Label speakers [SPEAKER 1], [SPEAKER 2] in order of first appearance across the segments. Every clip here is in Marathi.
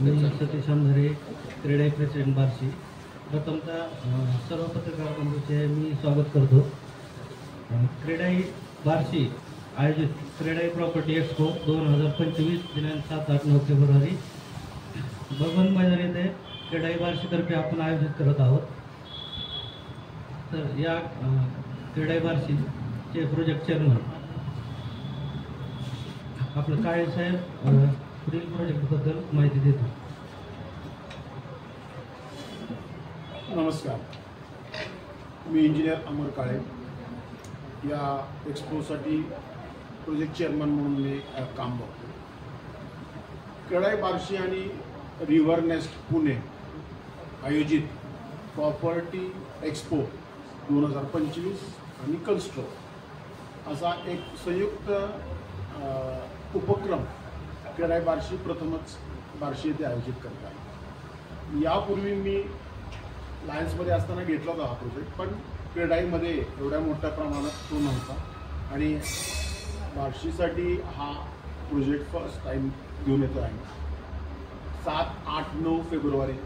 [SPEAKER 1] मी सतीश अंधारे, क्रीडा प्रेसिडेंट बार्शी। प्रथमतः सर्व पत्रकार बंधूंचे मी स्वागत करतो। क्रीडाई बार्शी आयोजित क्रीडाई प्रॉपर्टी एक्सपो 2025 दिनांक 7-8-9 फेब्रुवारी भगवान मैदान येथे क्रीडाई बार्शीतर्फे आपण आयोजित करत आहोत। तर या क्रीडाई बार्शीचे प्रोजेक्ट चेअरमन आपलं काळे साहेब पुढील प्रोजेक्टबद्दल माहिती देतो।
[SPEAKER 2] नमस्कार, मी इंजिनियर अमर काळे। या एक्सपोसाठी प्रोजेक्ट चेअरमन म्हणून मी काम बघतो। क्रीडाई बार्शी आणि रिव्हर नेस्ट पुणे आयोजित प्रॉपर्टी एक्सपो 2025 आणि कल्स्ट्रो असा एक संयुक्त उपक्रम क्रीडाई बार्शी प्रथमच बार्शी येथे आयोजित करत आहे। यापूर्वी मी लायन्समध्ये असताना घेतला होता हा प्रोजेक्ट, पण क्रीडाईमध्ये एवढ्या मोठ्या प्रमाणात तो नव्हता आणि बार्शीसाठी हा प्रोजेक्ट फर्स्ट टाईम घेऊन येतो आहे। 7-8-9 फेब्रुवारी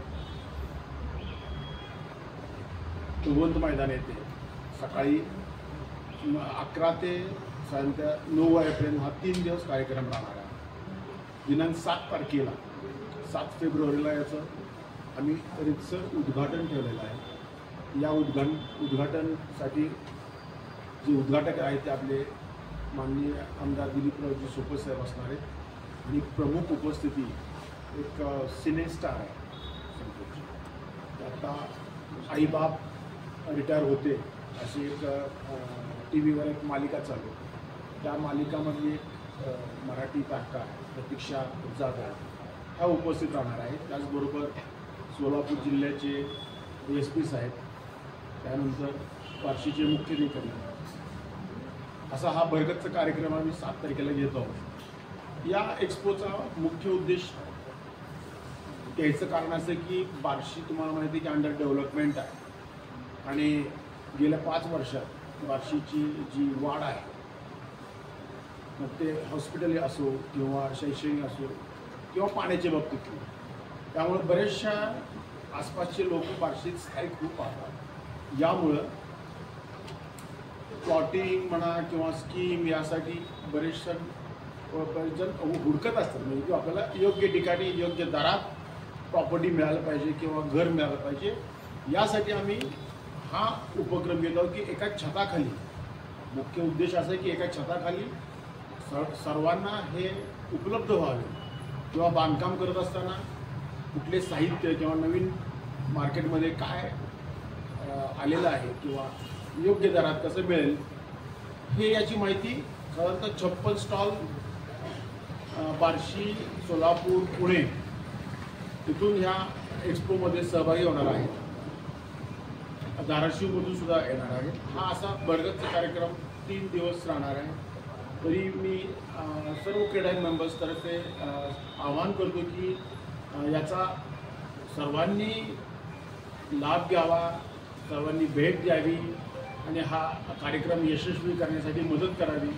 [SPEAKER 2] भगवंत मैदान येथे सकाळी 11 ते सायंकाळी 9 वाजेपर्यंत हा 3 दिवस कार्यक्रम राहणार आहे। दिनांक 7 तारखेला 7 फेब्रुवारीला याचं आम्ही रीतसर उद्घाटन ठेवलेलं आहे। या उद्घाटनसाठी जे उद्घाटक आहेत ते आपले माननीय आमदार दिलीपरावजी सोपे साहेब असणार आहेत आणि प्रमुख उपस्थिती एक सिनेस्टार आहे। आता आईबाप रिटायर होते अशी एक TV वर एक मालिका चालू, त्या मालिकामधली एक मराठी तारका प्रतीक्षा जाधव ह्या उपस्थित राहणार आहेत। त्याचबरोबर सोलापूर जिल्ह्याचे SP साहेब, त्यानंतर बार्शीचे मुख्याधिकारी, असा हा भरगच्च कार्यक्रम आम्ही 7 तारखेला घेत आहोत। या एक्सपोचा मुख्य उद्देश याचं कारण असं की बार्शी तुम्हाला माहिती आहे की अंडर डेव्हलपमेंट आहे आणि गेल्या 5 वर्षात बार्शीची जी वाढ आहे, मग ते हॉस्पिटल असो किंवा शैक्षणिक असो किंवा पाण्याच्या बाबतीतली, त्यामुळे बरेचशा आसपासचे लोक बार्शीत स्थायिक खूप पाहतात। यामुळं प्लॉटिंग म्हणा किंवा स्कीम यासाठी बरेच जण हुडकत असतात, म्हणजे आपल्याला योग्य ठिकाणी योग्य दरात प्रॉपर्टी मिळायला पाहिजे किंवा घर मिळालं पाहिजे। यासाठी आम्ही हा उपक्रम घेतो की एका छताखाली, मुख्य उद्देश असा आहे की एका छताखाली सर्वांना हे उपलब्ध व्हावे किंवा बांधकाम करत असताना कुठले साहित्य किंवा नवीन मार्केटमध्ये काय आलेलं आहे किंवा योग्य दरात कसं मिळेल हे याची माहिती साधारणतः 56 स्टॉल बार्शी, सोलापूर, पुणे तिथून ह्या एक्सपोमध्ये सहभागी होणार आहेत। धाराशिवमधून सुद्धा येणार आहे। हा असा भरगच्च कार्यक्रम 3 दिवस राहणार आहे। तरी मी सर्व क्रीडा मेंबर्सतर्फे आवाहन करतो की याचा सर्वांनी लाभ घ्यावा, सर्वांनी भेट द्यावी आणि हा कार्यक्रम यशस्वी करण्यासाठी मदत करावी।